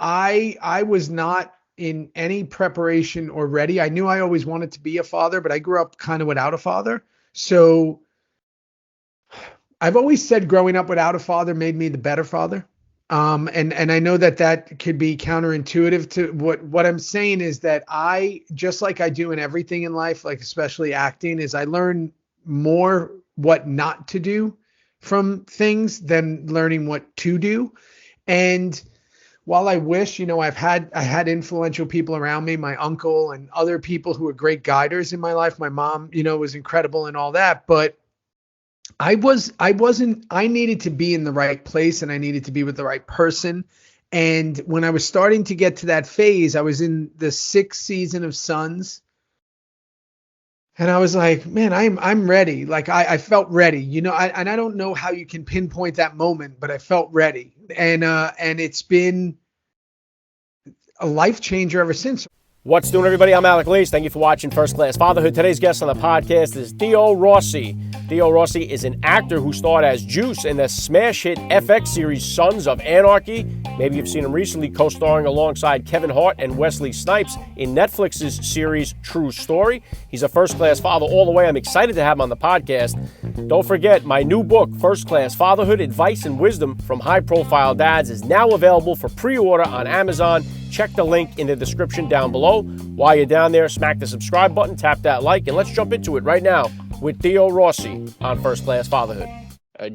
I was not in any preparation or ready. I knew I always wanted to be a father, but I grew up kind of without a father. So I've always said growing up without a father made me the better father. And I know that that could be counterintuitive to what I'm saying is that I, just like I do in everything in life, like especially acting, is I learn more what not to do from things than learning what to do. And while I wish, I had influential people around me, my uncle and other people who were great guiders in my life. My mom, was incredible and all that, but I needed to be in the right place and I needed to be with the right person. And when I was starting to get to that phase, I was in the 6th season of Sons. And I was like, man, I'm ready. Like I felt ready, and I don't know how you can pinpoint that moment, but I felt ready. And it's been a life changer ever since. What's doing, everybody? I'm Alec Lees. Thank you for watching First Class Fatherhood. Today's guest on the podcast is Theo Rossi. Theo Rossi is an actor who starred as Juice in the smash hit FX series Sons of Anarchy. Maybe you've seen him recently co-starring alongside Kevin Hart and Wesley Snipes in Netflix's series True Story. He's a first-class father all the way. I'm excited to have him on the podcast. Don't forget, my new book, First Class Fatherhood, Advice and Wisdom from High-Profile Dads, is now available for pre-order on Amazon. Check the link in the description down below. While you're down there, smack the subscribe button, tap that like, and let's jump into it right now with Theo Rossi on First Class Fatherhood.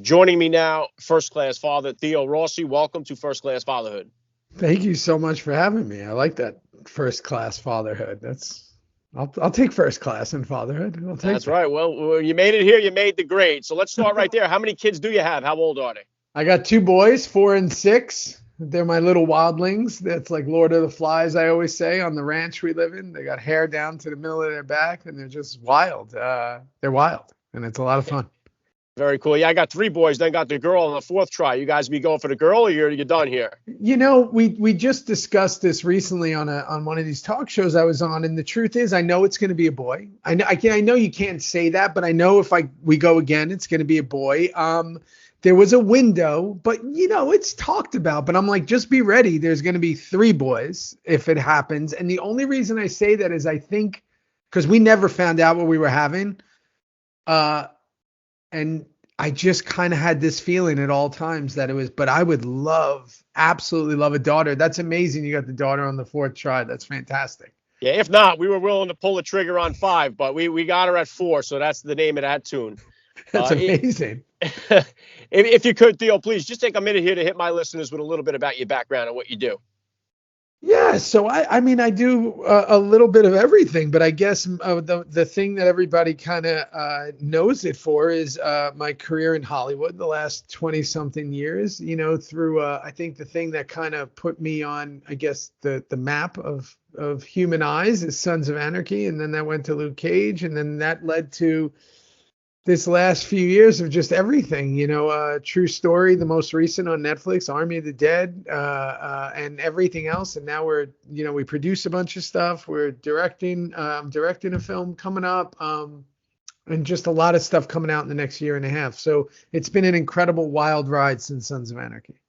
Joining me now, First Class Father Theo Rossi. Welcome to First Class Fatherhood. Thank you so much for having me. I like that first class fatherhood. I'll take first class in fatherhood. That's right. Well, you made it here. You made the grade. So let's start right there. How many kids do you have? How old are they? I got 2 boys, 4 and 6. They're my little wildlings. That's like Lord of the Flies, I always say, on the ranch we live in. They got hair down to the middle of their back, and they're just wild. They're wild, and it's a lot of fun. Very cool. Yeah, I got 3 boys, then got the girl on the 4th try. You guys be going for the girl, or you're done here? We just discussed this recently on one of these talk shows I was on, and the truth is, I know it's going to be a boy. I know you can't say that, but I know if we go again, it's going to be a boy. There was a window, but it's talked about, but I'm like, just be ready. There's going to be 3 boys if it happens. And the only reason I say that is I think because we never found out what we were having. And I just kind of had this feeling at all times that it was, but I would absolutely love a daughter. That's amazing. You got the daughter on the 4th try. That's fantastic. Yeah. If not, we were willing to pull the trigger on 5, but we got her at 4. So that's the name of that tune. That's amazing. If you could, Theo, please just take a minute here to hit my listeners with a little bit about your background and what you do. Yeah, so I do a little bit of everything, but I guess the thing that everybody kind of knows it for is my career in Hollywood the last 20-something years, through I think the thing that kind of put me on, I guess, the map of human eyes is Sons of Anarchy, and then that went to Luke Cage, and then that led to this last few years of just everything, True Story, the most recent on Netflix, Army of the Dead, and everything else. And now we produce a bunch of stuff. We're directing a film coming up, and just a lot of stuff coming out in the next year and a half. So it's been an incredible wild ride since Sons of Anarchy.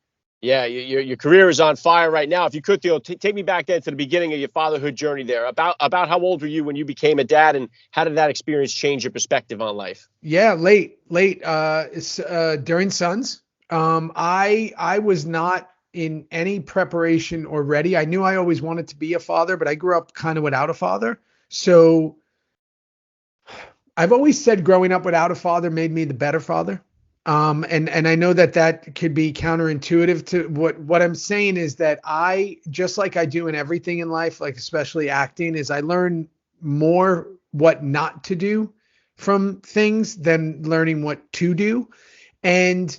Yeah, your career is on fire right now. If you could, Theo, take me back then to the beginning of your fatherhood journey there. About how old were you when you became a dad, and how did that experience change your perspective on life? Yeah, late. It's during Sons. I was not in any preparation or ready. I knew I always wanted to be a father, but I grew up kind of without a father. So I've always said growing up without a father made me the better father. And I know that that could be counterintuitive to what I'm saying is that I, just like I do in everything in life, like especially acting, is I learn more what not to do from things than learning what to do. And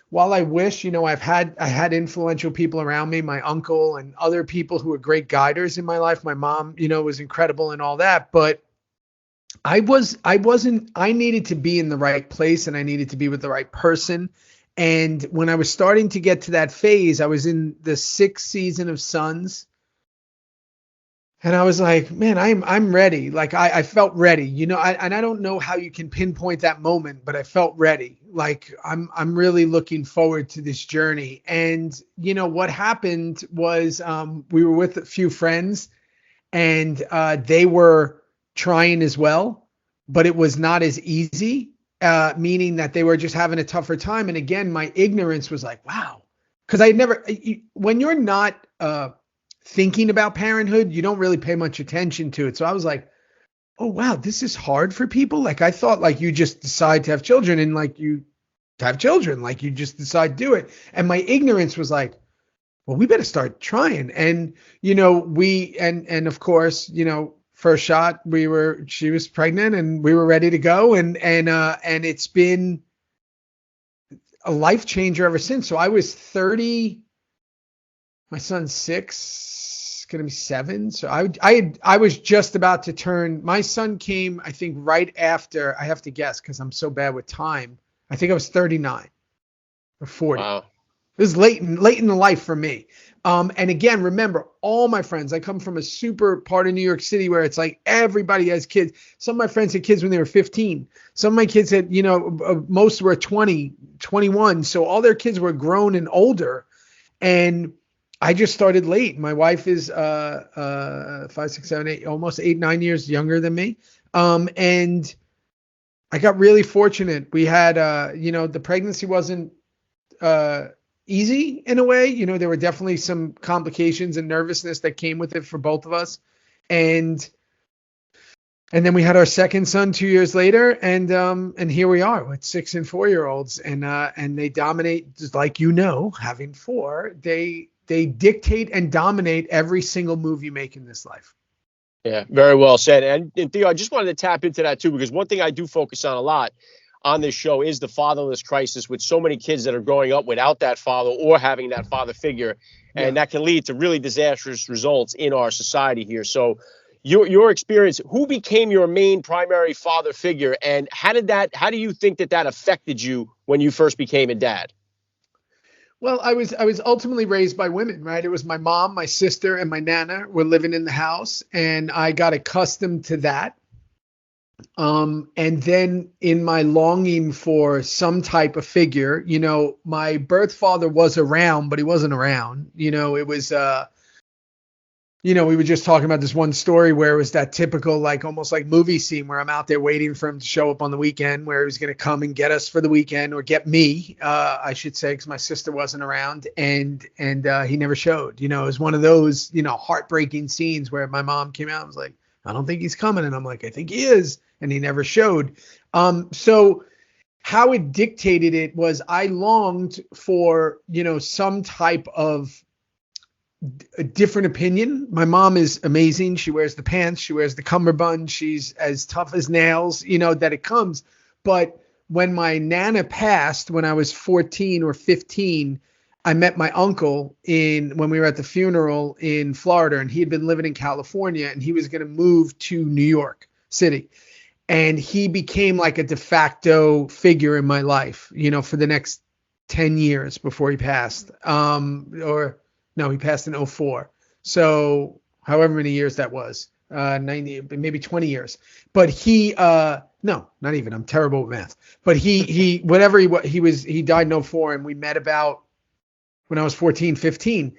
while I wish, I had influential people around me, my uncle and other people who were great guiders in my life. My mom, was incredible and all that, but I needed to be in the right place and I needed to be with the right person. And when I was starting to get to that phase, I was in the 6th season of Sons. And I was like, man, I'm ready. Like I felt ready, and I don't know how you can pinpoint that moment, but I felt ready. Like I'm really looking forward to this journey. And what happened was we were with a few friends, and they were trying as well, but it was not as easy, meaning that they were just having a tougher time. And again, my ignorance was like, wow, because when you're not thinking about parenthood, you don't really pay much attention to it. So I was like, oh wow, this is hard for people. Like I thought, like you just decide to have children, and like you have children, like you just decide to do it. And my ignorance was like, well, we better start trying. And and of course, first shot, she was pregnant, and we were ready to go, and it's been a life changer ever since. So I was 30, my son's 6, gonna be 7. So I was just about to turn. My son came, I think, right after. I have to guess because I'm so bad with time. I think I was 39 or 40. Wow. It was late in the life for me. And again, remember, all my friends, I come from a super part of New York City where it's like everybody has kids. Some of my friends had kids when they were 15. Some of my kids had, most were 20, 21. So all their kids were grown and older. And I just started late. My wife is 5, 6, 7, 8, almost 8, 9 years younger than me. And I got really fortunate. We had, the pregnancy wasn't easy in a way. There were definitely some complications and nervousness that came with it for both of us. And then we had our second son 2 years later, and here we are with 6 and 4-year-olds, and they dominate, just like having 4, they dictate and dominate every single move you make in this life. Yeah, very well said. And Theo, I just wanted to tap into that too, because one thing I do focus on a lot on this show is the fatherless crisis, with so many kids that are growing up without that father or having that father figure. And that can lead to really disastrous results in our society here. So your experience, who became your main primary father figure, and how do you think that affected you when you first became a dad? Well, I was ultimately raised by women, right? It was my mom, my sister, and my nana were living in the house, and I got accustomed to that. And then in my longing for some type of figure, my birth father was around, but he wasn't around. It was we were just talking about this one story where it was that typical, like almost like movie scene where I'm out there waiting for him to show up on the weekend, where he was going to come and get us for the weekend, or get me, I should say, because my sister wasn't around, and he never showed. It was one of those, heartbreaking scenes where my mom came out and was like, I don't think he's coming. And I'm like, I think he is. And he never showed. So how it dictated it was I longed for, some type of a different opinion. My mom is amazing. She wears the pants. She wears the cummerbund. She's as tough as nails, that it comes. But when my nana passed, when I was 14 or 15, I met my uncle when we were at the funeral in Florida, and he had been living in California, and he was going to move to New York City. And he became like a de facto figure in my life, for the next 10 years before he passed. He passed in 2004. So however many years that was, 90, maybe 20 years. But he, no, not even. I'm terrible with math. But he died in 2004, and we met about when I was 14, 15.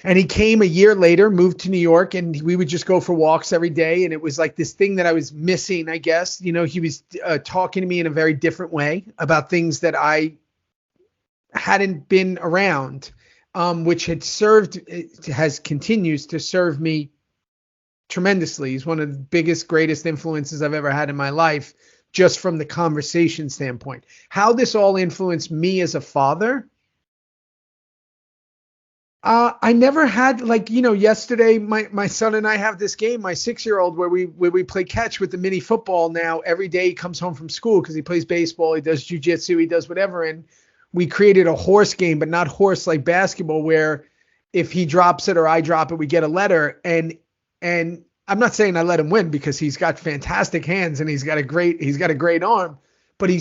And he came a year later, moved to New York, and we would just go for walks every day. And it was like this thing that I was missing, I guess. He was talking to me in a very different way about things that I hadn't been around, which continues to serve me tremendously. He's one of the biggest, greatest influences I've ever had in my life, just from the conversation standpoint. How this all influenced me as a father, I never had, yesterday, my son and I have this game, my 6-year-old, where we play catch with the mini football. Now every day he comes home from school because he plays baseball, he does jujitsu, he does whatever. And we created a horse game, but not horse like basketball, where if he drops it or I drop it, we get a letter. And I'm not saying I let him win, because he's got fantastic hands and he's got a great arm. But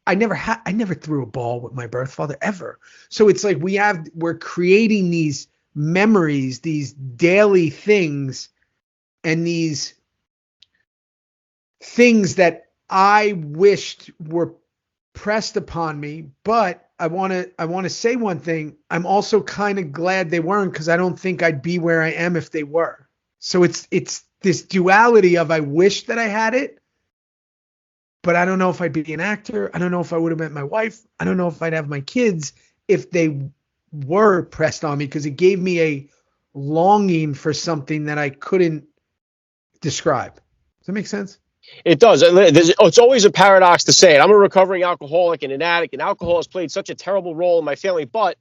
I never threw a ball with my birth father ever. So it's like we're creating these memories, these daily things, and these things that I wished were pressed upon me, but I want to say one thing. I'm also kind of glad they weren't, because I don't think I'd be where I am if they were. So it's this duality of I wish that I had it, but I don't know if I'd be an actor. I don't know if I would have met my wife. I don't know if I'd have my kids if they were pressed on me, because it gave me a longing for something that I couldn't describe. Does that make sense? It does. It's always a paradox to say it. I'm a recovering alcoholic and an addict, and alcohol has played such a terrible role in my family. But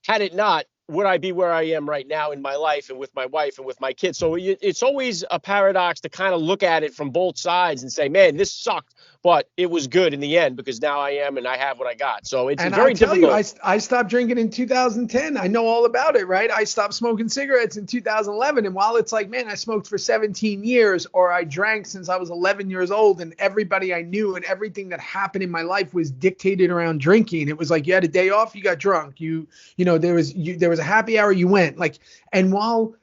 had it not, would I be where I am right now in my life and with my wife and with my kids? So it's always a paradox to kind of look at it from both sides and say, man, this sucked, but it was good in the end because now I am and I have what I got. So it's And very I tell difficult. you, I stopped drinking in 2010. I know all about it, right? I stopped smoking cigarettes in 2011. And while it's like, man, I smoked for 17 years, or I drank since I was 11 years old, and everybody I knew and everything that happened in my life was dictated around drinking. It was like, you had a day off, you got drunk. There was a happy hour, you went. Like, and while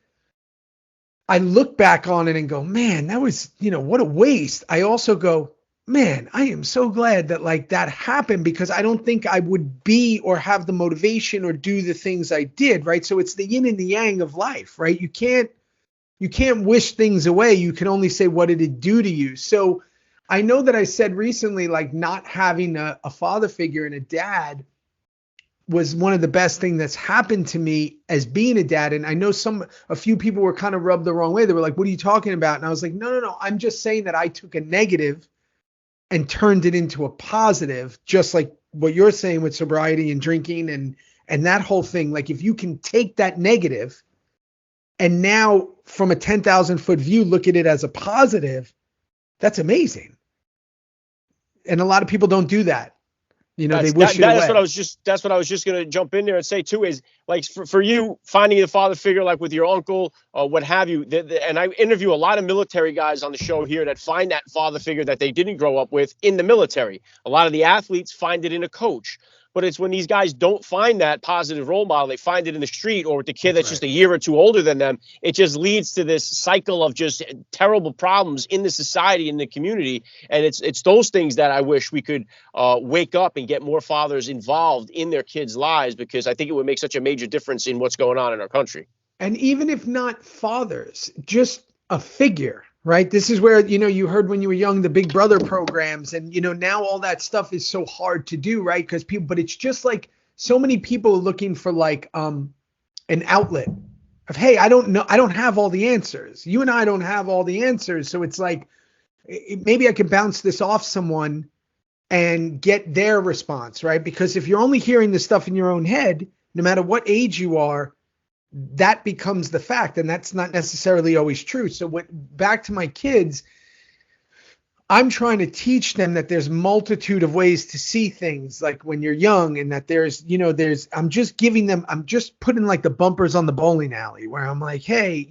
I look back on it and go, man, that was, what a waste, I also go, man, I am so glad that like that happened, because I don't think I would be or have the motivation or do the things I did, right? So it's the yin and the yang of life, right? You can't wish things away. You can only say, what did it do to you? So I know that I said recently, like, not having a father figure and a dad was one of the best things that's happened to me as being a dad. And I know a few people were kind of rubbed the wrong way. They were like, what are you talking about? And I was like, no. I'm just saying that I took a negative and turned it into a positive, just like what you're saying with sobriety and drinking and that whole thing. Like, if you can take that negative and now from a 10,000 foot view, look at it as a positive, that's amazing. And a lot of people don't do that. They wish it away. That's what I was just going to jump in there and say too, is like for you finding the father figure, like with your uncle, what have you. And I interview a lot of military guys on the show here that find that father figure that they didn't grow up with in the military. A lot of the athletes find it in a coach. But it's when these guys don't find that positive role model, they find it in the street or with the kid that's just a year or two older than them. It just leads to this cycle of just terrible problems in the society, in the community. And it's those things that I wish we could wake up and get more fathers involved in their kids' lives, because I think it would make such a major difference in what's going on in our country. And even if not fathers, just a figure. Right. This is where, you heard when you were young, the Big Brother programs, and, now all that stuff is so hard to do. Right. Because but it's just like so many people are looking for like an outlet of, hey, I don't know. I don't have all the answers. You and I don't have all the answers. So it's like, maybe I could bounce this off someone and get their response. Right. Because if you're only hearing the stuff in your own head, no matter what age you are, that becomes the fact, and that's not necessarily always true. So back to my kids, I'm trying to teach them that there's multitude of ways to see things, like when you're young, and that I'm just putting like the bumpers on the bowling alley where I'm like, hey,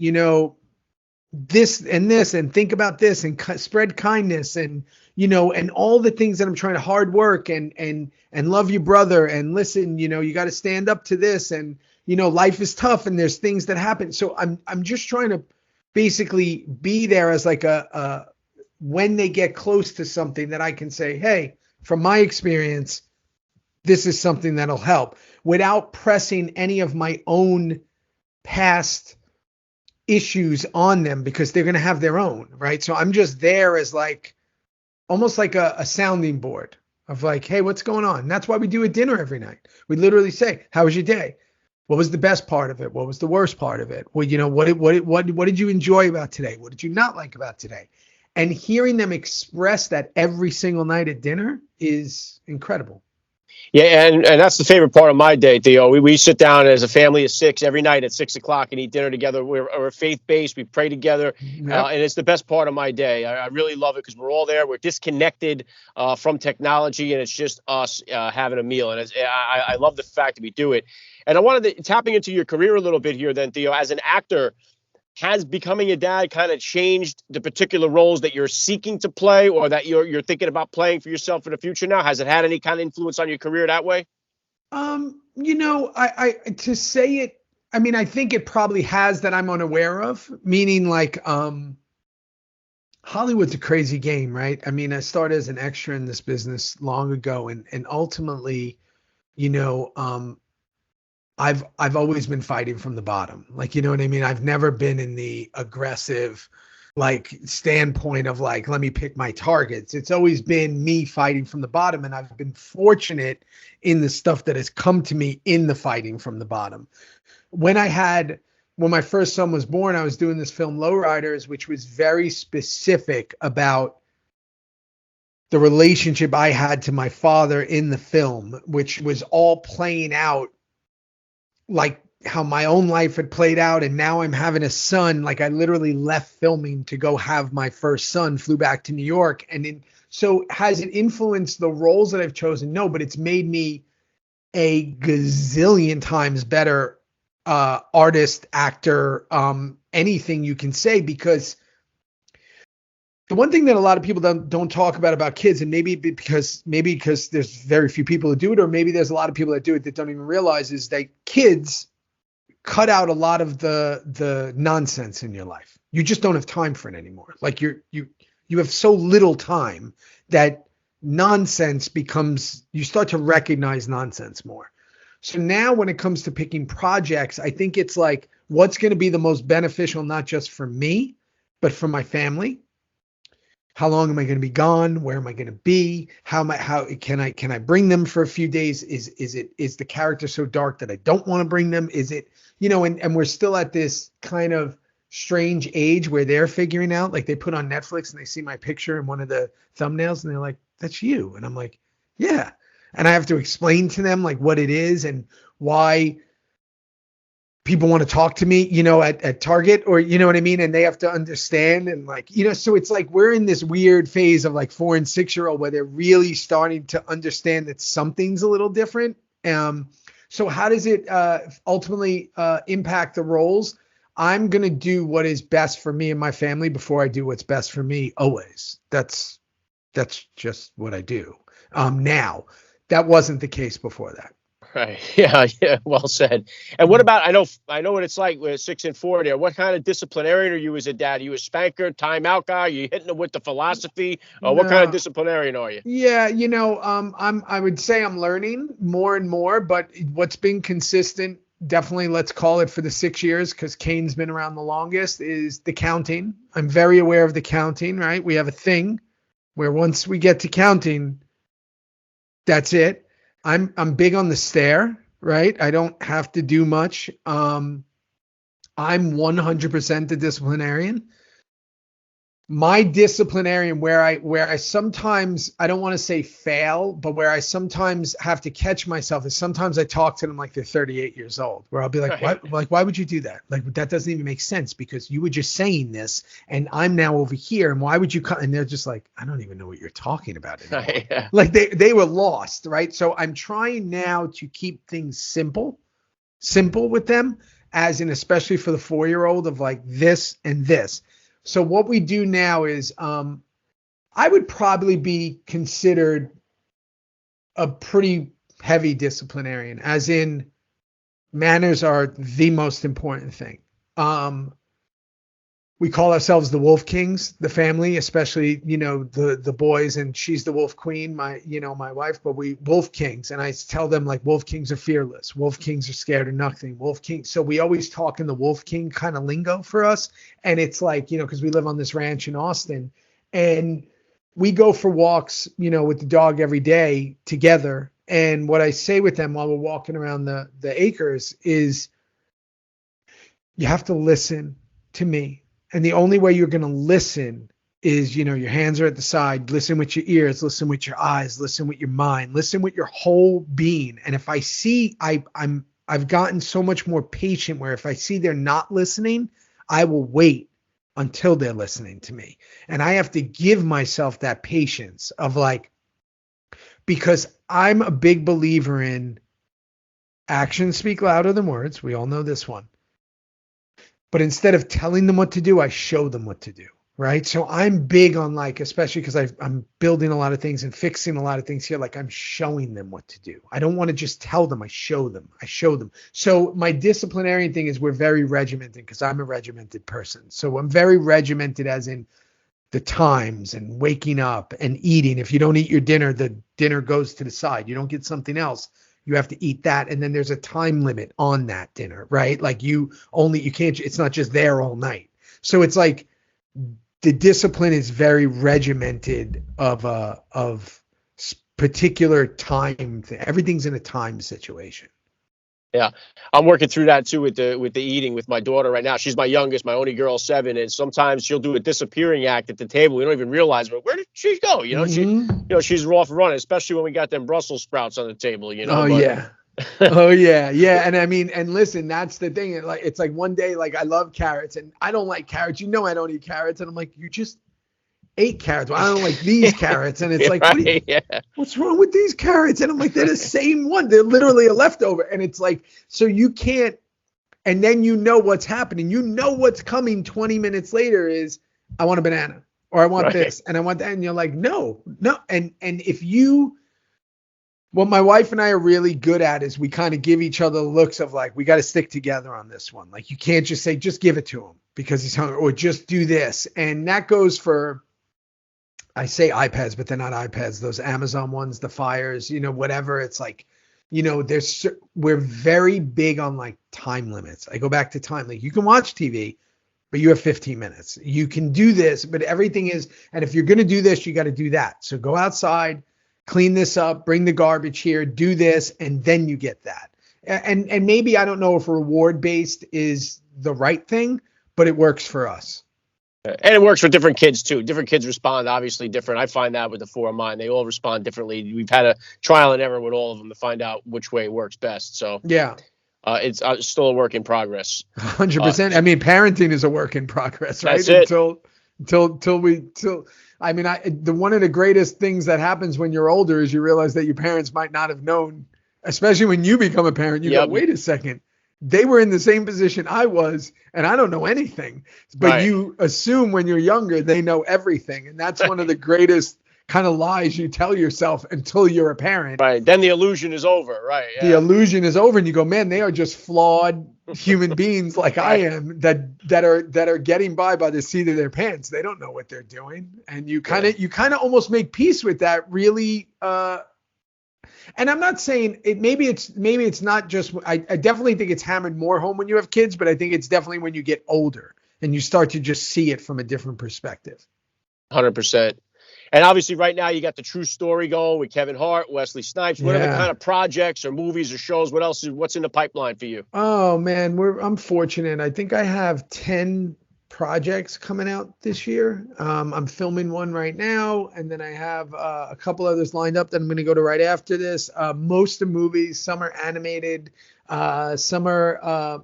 this and this, and think about this, and spread kindness, and and all the things that I'm trying to hard work and love your brother, and listen, you got to stand up to this, and life is tough and there's things that happen. So I'm just trying to basically be there as like when they get close to something that I can say, hey, from my experience, this is something that'll help, without pressing any of my own past issues on them, because they're going to have their own, right? So I'm just there as like, almost like a sounding board of like, hey, what's going on? And that's why we do a dinner every night. We literally say, how was your day? What was the best part of it? What was the worst part of it? Well, what did you enjoy about today? What did you not like about today? And hearing them express that every single night at dinner is incredible. Yeah, and that's the favorite part of my day, Theo. We sit down as a family of six every night at 6:00 and eat dinner together. We're faith-based. We pray together, and it's the best part of my day. I really love it because we're all there. We're disconnected from technology, and it's just us having a meal. And I love the fact that we do it. And I wanted to tapping into your career a little bit here then, Theo. As an actor, has becoming a dad kind of changed the particular roles that you're seeking to play, or that you're thinking about playing for yourself in the future now? Has it had any kind of influence on your career that way? I to say it, I mean, I think it probably has, that I'm unaware of, meaning like, Hollywood's a crazy game, right? I mean, I started as an extra in this business long ago, and ultimately, you know, I've always been fighting from the bottom. Like, you know what I mean? I've never been in the aggressive like standpoint of like, let me pick my targets. It's always been me fighting from the bottom. And I've been fortunate in the stuff that has come to me in the fighting from the bottom. When my first son was born, I was doing this film Lowriders, which was very specific about the relationship I had to my father in the film, which was all playing out like how my own life had played out. And now I'm having a son. Like I literally left filming to go have my first son, flew back to New York. So has it influenced the roles that I've chosen? No, but it's made me a gazillion times better artist, actor, anything you can say, because the one thing that a lot of people don't talk about kids, and maybe because there's very few people who do it, or maybe there's a lot of people that do it that don't even realize, is that kids cut out a lot of the nonsense in your life. You just don't have time for it anymore. Like you have so little time that nonsense becomes, you start to recognize nonsense more. So now when it comes to picking projects, I think it's like, what's going to be the most beneficial, not just for me, but for my family. How long am I going to be gone? Where am I going to be? How can I bring them for a few days? Is the character so dark that I don't want to bring them? Is it, and we're still at this kind of strange age where they're figuring out, like they put on Netflix and they see my picture in one of the thumbnails and they're like, that's you. And I'm like, yeah. And I have to explain to them like what it is and why people want to talk to me, at Target, or, you know what I mean? And they have to understand. And like, so it's like, we're in this weird phase of like 4 and 6-year-old where they're really starting to understand that something's a little different. So how does it ultimately impact the roles? I'm going to do what is best for me and my family before I do what's best for me always. That's just what I do. Now that wasn't the case before that. Right. Yeah. Well said. And what about, I know what it's like with 6 and 4 there. What kind of disciplinarian are you as a dad? Are you a spanker, timeout guy? Are you hitting them with the philosophy? Or what kind of disciplinarian are you? Yeah. I would say I'm learning more and more, but what's been consistent, definitely let's call it for the 6 years, because Kane's been around the longest, is the counting. I'm very aware of the counting, right? We have a thing where once we get to counting, that's it. I'm big on the stare, right? I don't have to do much. I'm 100% the disciplinarian. My disciplinarian, where I sometimes, I don't want to say fail, but where I sometimes have to catch myself, is sometimes I talk to them like they're 38 years old, where I'll be like, what? Like, why would you do that? Like, that doesn't even make sense, because you were just saying this and I'm now over here. And why would you come? And they're just like, I don't even know what you're talking about anymore. Yeah. Like they were lost, right? So I'm trying now to keep things simple with them, as in, especially for the 4-year-old, of like this and this. So what we do now is, I would probably be considered a pretty heavy disciplinarian, as in manners are the most important thing. We call ourselves the Wolf Kings, the family, especially, the boys, and she's the Wolf Queen, my wife, but we Wolf Kings. And I tell them like, Wolf Kings are fearless. Wolf Kings are scared of nothing. Wolf Kings. So we always talk in the Wolf King kind of lingo for us. And it's like, because we live on this ranch in Austin, and we go for walks, with the dog every day together. And what I say with them while we're walking around the acres is, you have to listen to me. And the only way you're going to listen is, your hands are at the side. Listen with your ears, listen with your eyes, listen with your mind, listen with your whole being. And if I see, I've gotten so much more patient, where if I see they're not listening, I will wait until they're listening to me. And I have to give myself that patience of like, because I'm a big believer in actions speak louder than words. We all know this one. But instead of telling them what to do, I show them what to do, right? So I'm big on like, especially because I'm building a lot of things and fixing a lot of things here, like I'm showing them what to do. I don't want to just tell them, I show them. So my disciplinarian thing is, we're very regimented, because I'm a regimented person. So I'm very regimented, as in, the times and waking up and eating. If you don't eat your dinner, the dinner goes to the side. You don't get something else. You have to eat that. And then there's a time limit on that dinner, right? Like you can't, it's not just there all night. So it's like the discipline is very regimented of particular time. Everything's in a time situation. Yeah, I'm working through that too with the eating with my daughter right now. She's my youngest, my only girl, 7, and sometimes she'll do a disappearing act at the table. We don't even realize, but where did she go? She's off running, especially when we got them Brussels sprouts on the table. Oh, yeah. Oh yeah. And I mean, and listen, that's the thing. It's like one day, like I love carrots and I don't like carrots. I don't eat carrots. And I'm like, you just ate carrots. Well, I don't like these carrots. And it's like, right, what's wrong with these carrots? And I'm like, they're the same one. They're literally a leftover. And it's like, so you can't, and then what's happening. What's coming 20 minutes later is I want a banana or I want this and I want that. And you're like, no. And if what my wife and I are really good at is we kind of give each other looks of like, we got to stick together on this one. Like you can't just say, just give it to him because he's hungry or just do this. And that goes for, I say iPads, but they're not iPads, those Amazon ones, the Fires, whatever. It's like, we're very big on like time limits. I go back to time. Like you can watch TV, but you have 15 minutes. You can do this, but everything is, and if you're going to do this, you got to do that. So go outside, clean this up, bring the garbage here, do this, and then you get that. And maybe, I don't know if reward-based is the right thing, but it works for us. And it works for different kids too. Different kids respond obviously different. I find that with the 4 of mine, they all respond differently. We've had a trial and error with all of them to find out which way works best. So yeah, it's still a work in progress. 100%. I mean, parenting is a work in progress, right? That's it. Until I mean, one of the greatest things that happens when you're older is you realize that your parents might not have known, especially when you become a parent. You go, wait a second. They were in the same position I was, and I don't know anything. But you assume when you're younger, they know everything. And that's one of the greatest kind of lies you tell yourself until you're a parent. Right. Then the illusion is over. Right. Yeah. The illusion is over and you go, man, they are just flawed human beings like I am that are getting by the seat of their pants. They don't know what they're doing. And you kind of almost make peace with that really. And I'm not saying it, maybe it's not just, I definitely think it's hammered more home when you have kids, but I think it's definitely when you get older and you start to just see it from a different perspective. 100%. And obviously right now you got the True Story going with Kevin Hart, Wesley Snipes. What are the kind of projects or movies or shows? What's in the pipeline for you? Oh man, I'm fortunate. I think I have 10 projects coming out this year. I'm filming one right now, and then I have a couple others lined up that I'm going to go to right after this. Most of the movies, some are animated, some are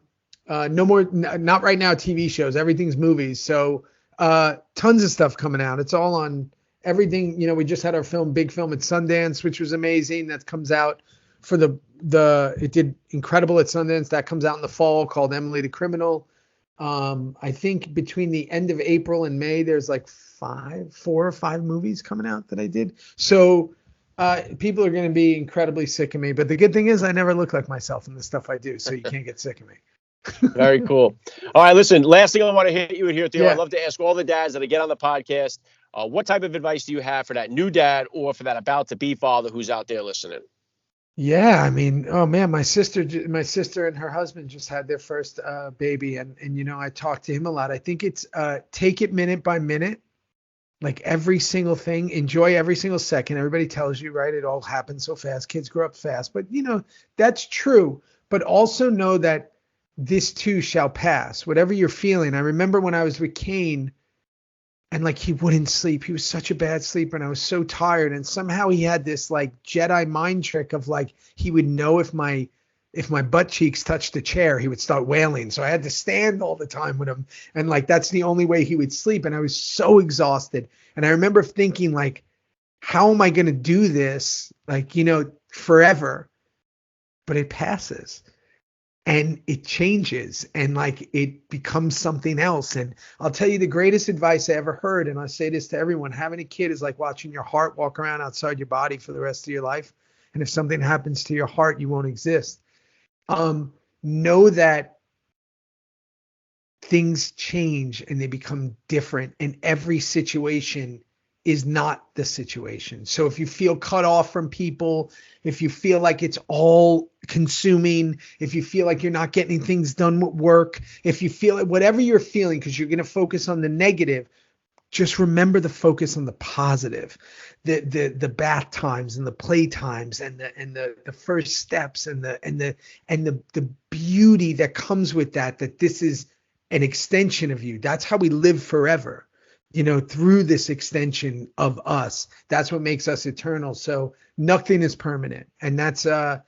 no more, not right now, TV shows. Everything's movies. So tons of stuff coming out. It's all on everything. We just had our big film at Sundance, which was amazing. That comes out for it did incredible at Sundance. That comes out in the fall, called Emily the Criminal. I think between the end of April and May, there's like 4 or 5 movies coming out that I did. So people are going to be incredibly sick of me. But the good thing is I never look like myself in the stuff I do. So you can't get sick of me. Very cool. All right, listen, last thing I want to hit you with here, Theo. I'd love to ask all the dads that I get on the podcast, what type of advice do you have for that new dad or for that about to be father who's out there listening? Yeah, I mean, oh man, my sister and her husband just had their first baby, and I talked to him a lot. I think it's take it minute by minute, like every single thing, enjoy every single second. Everybody tells you, right? It all happens so fast. Kids grow up fast, but that's true. But also know that this too shall pass. Whatever you're feeling. I remember when I was with Kane, and like he wouldn't sleep. He was such a bad sleeper and I was so tired. And somehow he had this like Jedi mind trick of like, he would know if my butt cheeks touched the chair, he would start wailing. So I had to stand all the time with him. And like, that's the only way he would sleep. And I was so exhausted. And I remember thinking like, how am I going to do this? Like, forever, but it passes. And it changes and like it becomes something else. And I'll tell you the greatest advice I ever heard, and I say this to everyone, having a kid is like watching your heart walk around outside your body for the rest of your life. And if something happens to your heart, you won't exist. Know that things change and they become different, and every situation is not the situation. So if you feel cut off from people, if you feel like it's all consuming, if you feel like you're not getting things done with work, if you feel it, whatever you're feeling, because you're going to focus on the negative, just remember to focus on the positive, the bath times and the play times and the first steps and the beauty that comes with that this is an extension of you. That's how we live forever, through this extension of us. That's what makes us eternal. So nothing is permanent. And that's the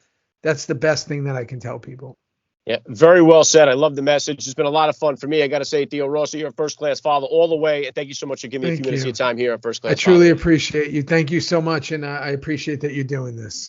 best thing that I can tell people. Yeah, very well said. I love the message. It's been a lot of fun for me. I got to say, Theo Rossi, you're a first-class father all the way. And thank you so much for giving me a few minutes of your time here on First Class I truly Fatherhood. appreciate you. Thank you so much. And I appreciate that you're doing this.